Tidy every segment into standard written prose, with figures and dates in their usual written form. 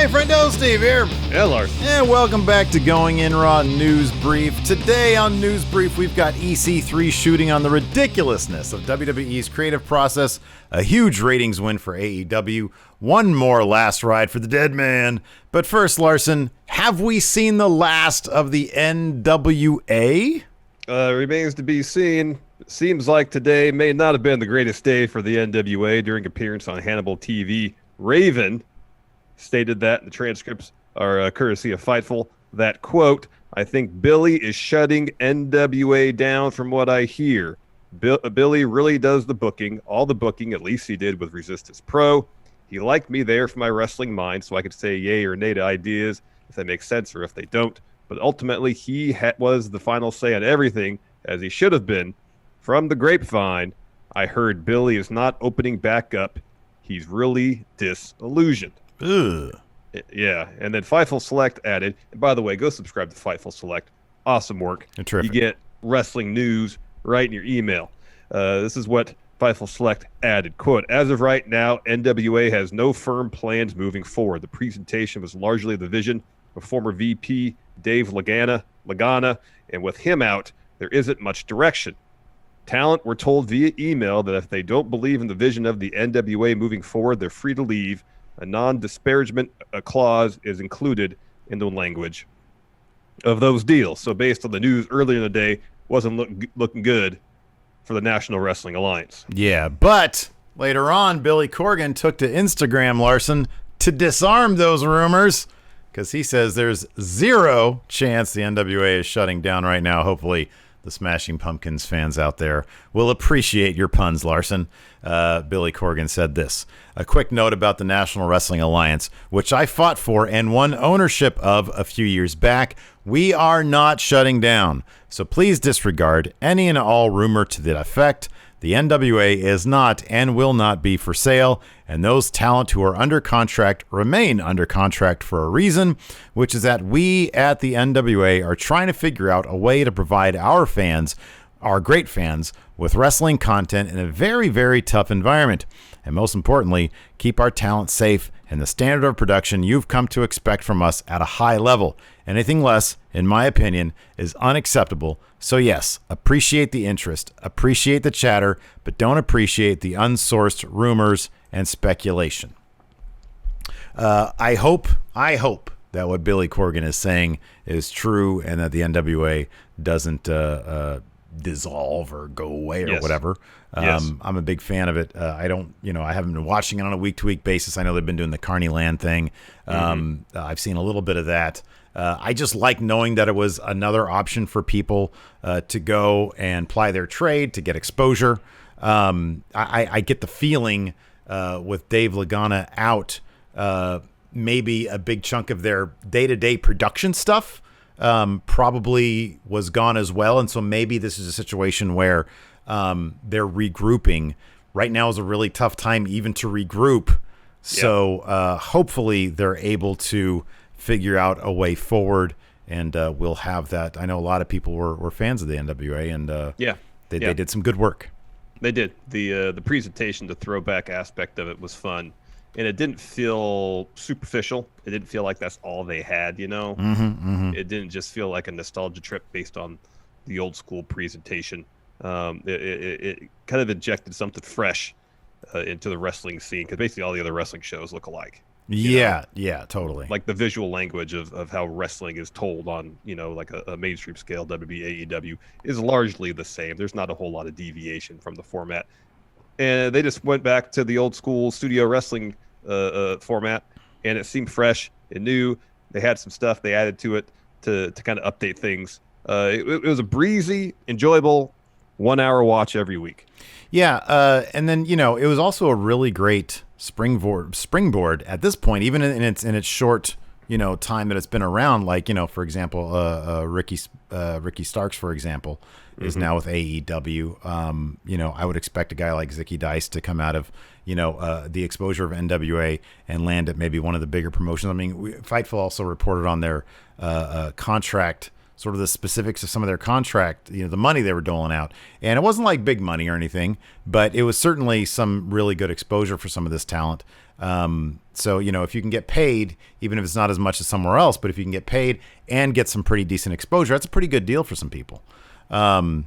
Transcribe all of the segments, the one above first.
Friendo, Steve here. Yeah, Larson. And welcome back to Going In Raw News Brief. Today on News Brief, we've got EC3 shooting on the ridiculousness of WWE's creative process, a huge ratings win for AEW, one more last ride for the dead man. But first, Larson, have we seen the last of the NWA? Remains to be seen. Seems like today may not have been the greatest day for the NWA. During appearance on Hannibal TV, Raven stated that, and the transcripts are courtesy of Fightful, that, quote, "I think Billy is shutting NWA down from what I hear. Billy really does the booking, all the booking, at least he did with Resistance Pro. He liked me there for my wrestling mind, so I could say yay or nay to ideas, if they make sense or if they don't. But ultimately, he was the final say on everything, as he should have been. From the grapevine, I heard Billy is not opening back up. He's really disillusioned." Ugh. Yeah, and then Fightful Select added, and by the way, go subscribe to Fightful Select. Awesome work. Terrific. You get wrestling news right in your email. This is what Fightful Select added. Quote, "As of right now, NWA has no firm plans moving forward. The presentation was largely the vision of former VP Dave Lagana, and with him out, there isn't much direction. Talent were told via email that if they don't believe in the vision of the NWA moving forward, they're free to leave. A non-disparagement clause is included in the language of those deals." So based on the news earlier in the day, wasn't looking good for the National Wrestling Alliance. Yeah, but later on, Billy Corgan took to Instagram, Larson, to disarm those rumors, because he says there's zero chance the NWA is shutting down right now. Hopefully the Smashing Pumpkins fans out there will appreciate your puns, Larson. Billy Corgan said this. "A quick note about the National Wrestling Alliance, which I fought for and won ownership of a few years back. We are not shutting down, so please disregard any and all rumor to that effect. The NWA is not and will not be for sale, and those talent who are under contract remain under contract for a reason, which is that we at the NWA are trying to figure out a way to provide our fans, our great fans, with wrestling content in a very, very tough environment. And most importantly, keep our talent safe and the standard of production you've come to expect from us at a high level. Anything less, in my opinion, is unacceptable. So yes, appreciate the interest, appreciate the chatter, but don't appreciate the unsourced rumors and speculation." I hope that what Billy Corgan is saying is true and that the NWA doesn't dissolve or go away or whatever. Yes. I'm a big fan of it. I haven't been watching it on a week-to-week basis. I know they've been doing the Carneyland thing. I've seen a little bit of that. I just like knowing that it was another option for people to go and ply their trade, to get exposure. I get the feeling with Dave Lagana out, maybe a big chunk of their day-to-day production stuff probably was gone as well. And so maybe this is a situation where they're regrouping. Right now is a really tough time even to regroup. So hopefully they're able to figure out a way forward, and we'll have that. I know a lot of people were fans of the NWA, and they did some good work. They did. The presentation, the throwback aspect of it was fun, and it didn't feel superficial. It didn't feel like that's all they had, you know? It didn't just feel like a nostalgia trip based on the old school presentation. It kind of injected something fresh into the wrestling scene, because basically all the other wrestling shows look alike. Yeah, totally. Like the visual language of how wrestling is told on, like a mainstream scale, WWE, AEW, is largely the same. There's not a whole lot of deviation from the format. And they just went back to the old school studio wrestling format, and it seemed fresh and new. They had some stuff they added to it to kind of update things. It was a breezy, enjoyable 1 hour watch every week. Yeah, and then it was also a really great springboard at this point, even in its short time that it's been around. Like for example, Ricky Starks, for example, is now with AEW. I would expect a guy like Zicky Dice to come out of the exposure of NWA and land at maybe one of the bigger promotions. I mean, Fightful also reported on their contract sort of the specifics of some of their contract, the money they were doling out. And it wasn't like big money or anything, but it was certainly some really good exposure for some of this talent. So, if you can get paid, even if it's not as much as somewhere else, but if you can get paid and get some pretty decent exposure, that's a pretty good deal for some people. So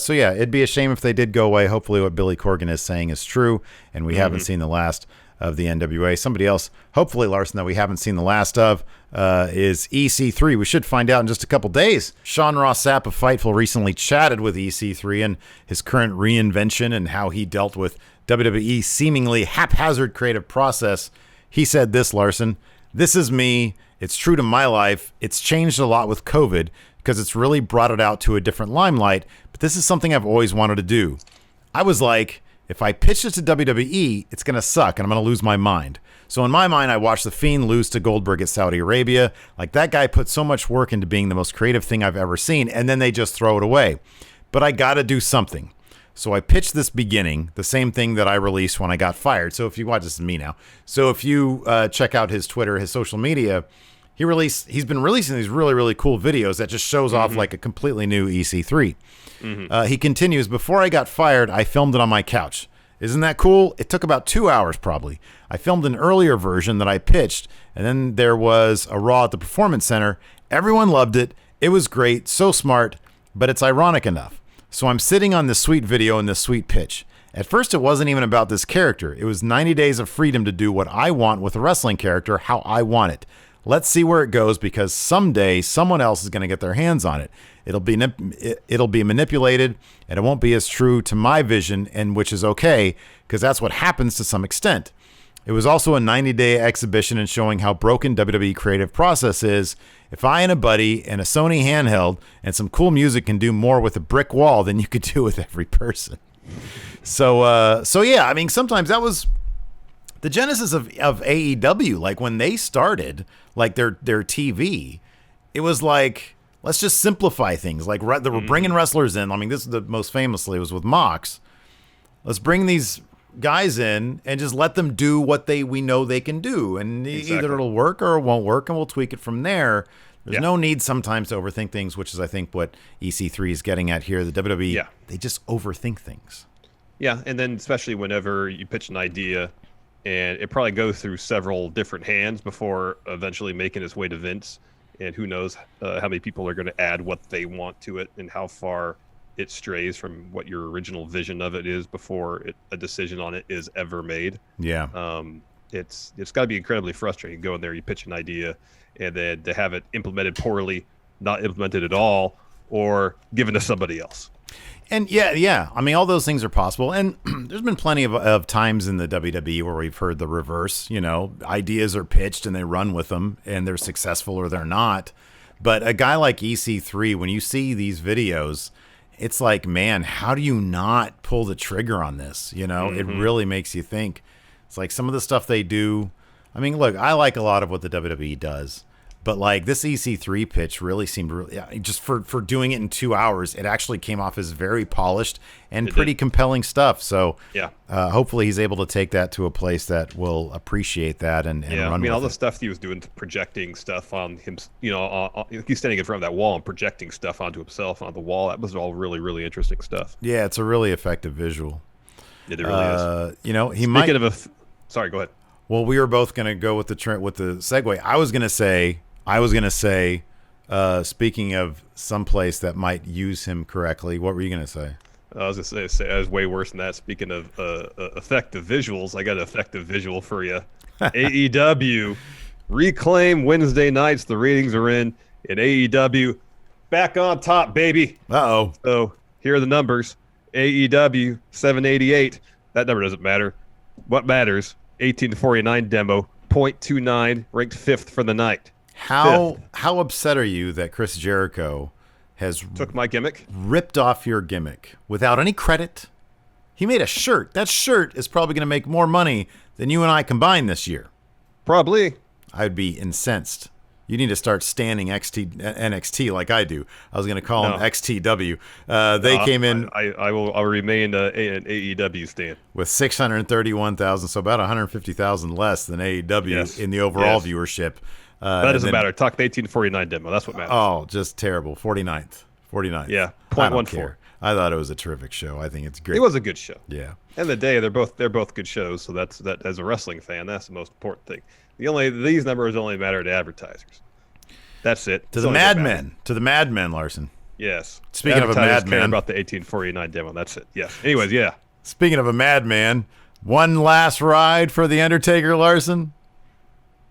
yeah, it'd be a shame if they did go away. Hopefully what Billy Corgan is saying is true, and we haven't seen the last of the NWA. Somebody else, hopefully, Larson, that we haven't seen the last of is EC3. We should find out in just a couple days. Sean Ross Sapp of Fightful recently chatted with EC3 and his current reinvention and how he dealt with WWE's seemingly haphazard creative process. He said this, Larson: "This is me. It's true to my life. It's changed a lot with COVID because it's really brought it out to a different limelight, but this is something I've always wanted to do. I was like, if I pitch it to WWE, it's going to suck and I'm going to lose my mind. So in my mind, I watched The Fiend lose to Goldberg at Saudi Arabia. Like, that guy put so much work into being the most creative thing I've ever seen, and then they just throw it away. But I got to do something. So I pitched this beginning, the same thing that I released when I got fired." So if you watch, this is me now. So if you check out his Twitter, his social media, he's been releasing these really, really cool videos that just shows off like a completely new EC3. He continues, "Before I got fired, I filmed it on my couch. Isn't that cool? It took about 2 hours probably. I filmed an earlier version that I pitched, and then there was a Raw at the Performance Center. Everyone loved it. It was great, so smart, but it's ironic enough. So I'm sitting on this sweet video and this sweet pitch. At first, it wasn't even about this character. It was 90 days of freedom to do what I want with a wrestling character, how I want it. Let's see where it goes, because someday someone else is going to get their hands on it. It'll be manipulated, and it won't be as true to my vision, and which is okay, because that's what happens to some extent. It was also a 90-day exhibition and showing how broken WWE creative process is. If I and a buddy and a Sony handheld and some cool music can do more with a brick wall than you could do with every person." So yeah, I mean, sometimes that was the genesis of AEW. Like, when they started, like their TV, it was like, let's just simplify things. Like, they were bringing wrestlers in. I mean, this is the most famously was with Mox. Let's bring these guys in and just let them do what we know they can do, and either it'll work or it won't work, and we'll tweak it from there. There's no need sometimes to overthink things, which is, I think, what EC3 is getting at here. The WWE, they just overthink things. Yeah, and then especially whenever you pitch an idea, and it probably goes through several different hands before eventually making its way to Vince, and who knows how many people are going to add what they want to it and how far it strays from what your original vision of it is before a decision on it is ever made. Yeah. It's got to be incredibly frustrating. You go in there, you pitch an idea, and then to have it implemented not implemented at all, or given to somebody else. And yeah. I mean, all those things are possible. And there's been plenty of times in the WWE where we've heard the reverse. Ideas are pitched and they run with them, and they're successful or they're not. But a guy like EC3, when you see these videos, it's like, man, how do you not pull the trigger on this? It really makes you think. It's like some of the stuff they do. I mean, look, I like a lot of what the WWE does, but like this EC3 pitch really seemed just for doing it in 2 hours, it actually came off as very polished and pretty compelling stuff. So yeah, hopefully he's able to take that to a place that will appreciate that and run. I mean, all the stuff he was doing, projecting stuff on him, he's standing in front of that wall and projecting stuff onto himself on the wall. That was all really, really interesting stuff. Yeah, it's a really effective visual. It really is. Speaking of sorry, go ahead. Well, we were both going to go with the segue. I was going to say, speaking of someplace that might use him correctly, what were you going to say? I was going to say I was way worse than that. Speaking of effective visuals, I got an effective visual for you. AEW reclaim Wednesday nights. The ratings are in AEW. Back on top, baby. Uh-oh. So here are the numbers. AEW 788. That number doesn't matter. What matters? 18 to 49 demo, 0.29, ranked 5th for the night. How upset are you that Chris Jericho has took my gimmick, ripped off your gimmick without any credit? He made a shirt. That shirt is probably going to make more money than you and I combined this year. Probably. I'd be incensed. You need to start standing NXT like I do. I was going to call them XTW. They came in. I'll remain an AEW stand with 631,000, so about 150,000 less than AEW in the overall viewership. That doesn't matter. Talk the 1849 demo. That's what matters. Oh, just terrible. 49th. Yeah, I don't 0.14. care. I thought it was a terrific show. I think it's great. It was a good show. Yeah. End of the day, they're both good shows. So that as a wrestling fan, that's the most important thing. These numbers only matter to advertisers. That's it. To the madmen. To the madmen, Larson. Yes. Speaking of a Advertisers care madman. about the 1849 demo. That's it. Yes. Anyways, yeah. Speaking of a madman, one last ride for The Undertaker, Larson.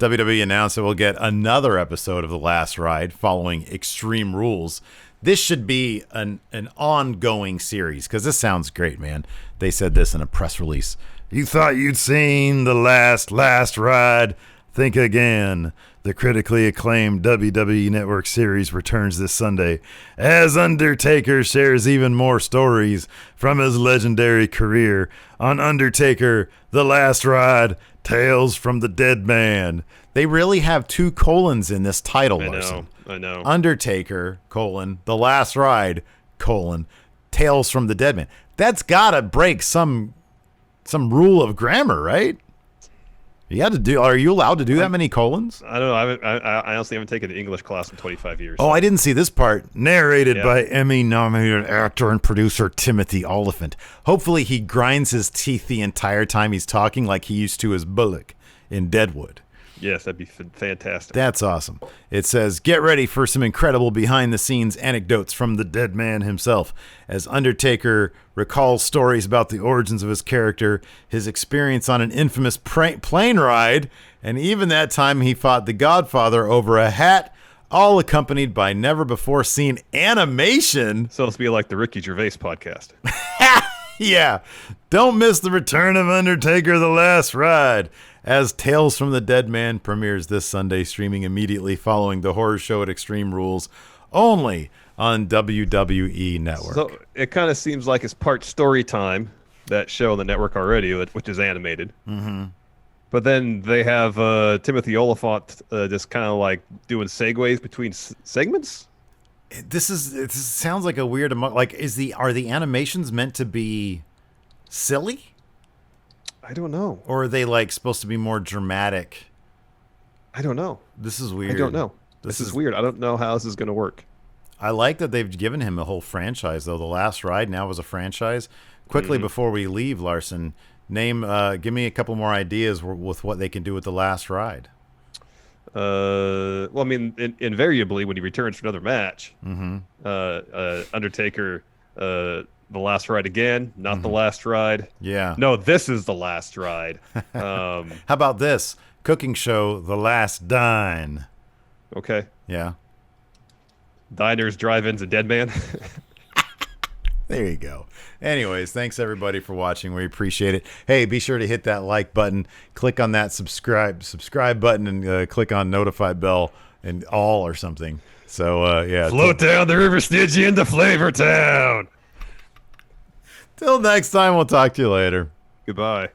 WWE announced that we'll get another episode of The Last Ride following Extreme Rules. This should be an ongoing series because this sounds great, man. They said this in a press release. You thought you'd seen the last ride? Think again. The critically acclaimed WWE Network series returns this Sunday as Undertaker shares even more stories from his legendary career on Undertaker, The Last Ride, Tales from the Dead Man. They really have 2 colons in this title, Larson. I know. Undertaker, The Last Ride, Tales from the Dead Man. That's got to break some rule of grammar, right? Are you allowed to do that many colons? I don't know. I honestly haven't taken an English class in 25 years. Oh, I didn't see this part. Narrated by Emmy-nominated actor and producer Timothy Oliphant. Hopefully he grinds his teeth the entire time he's talking like he used to as Bullock in Deadwood. Yes, that'd be fantastic. That's awesome. It says, get ready for some incredible behind-the-scenes anecdotes from the dead man himself, as Undertaker recalls stories about the origins of his character, his experience on an infamous plane ride, and even that time he fought the Godfather over a hat, all accompanied by never-before-seen animation. So it's be like the Ricky Gervais podcast. Yeah. Don't miss the return of Undertaker, The Last Ride, as Tales from the Dead Man premieres this Sunday, streaming immediately following the horror show at Extreme Rules, only on WWE Network. So it kind of seems like it's part story time, that show on the network already, which is animated. Mm-hmm. But then they have Timothy Oliphant just kind of like doing segues between segments. It sounds like a weird, like, are the animations meant to be silly? I don't know. Or are they like supposed to be more dramatic? I don't know. This is weird. I don't know. This is weird. I don't know how this is going to work. I like that they've given him a whole franchise, though. The Last Ride now is a franchise. Quickly before we leave, Larson, give me a couple more ideas with what they can do with The Last Ride. Well, I mean, invariably when he returns for another match, Undertaker, the last ride again, not the last ride. Yeah. No, this is the last ride. How about this cooking show, The Last Dine? Okay. Yeah. Diners, drive-ins, and dead man. There you go. Anyways, thanks everybody for watching. We appreciate it. Hey, be sure to hit that like button, click on that subscribe button, and click on notify bell and all or something. So yeah. Float down the River Stygia into Flavor Town. Till next time, we'll talk to you later. Goodbye.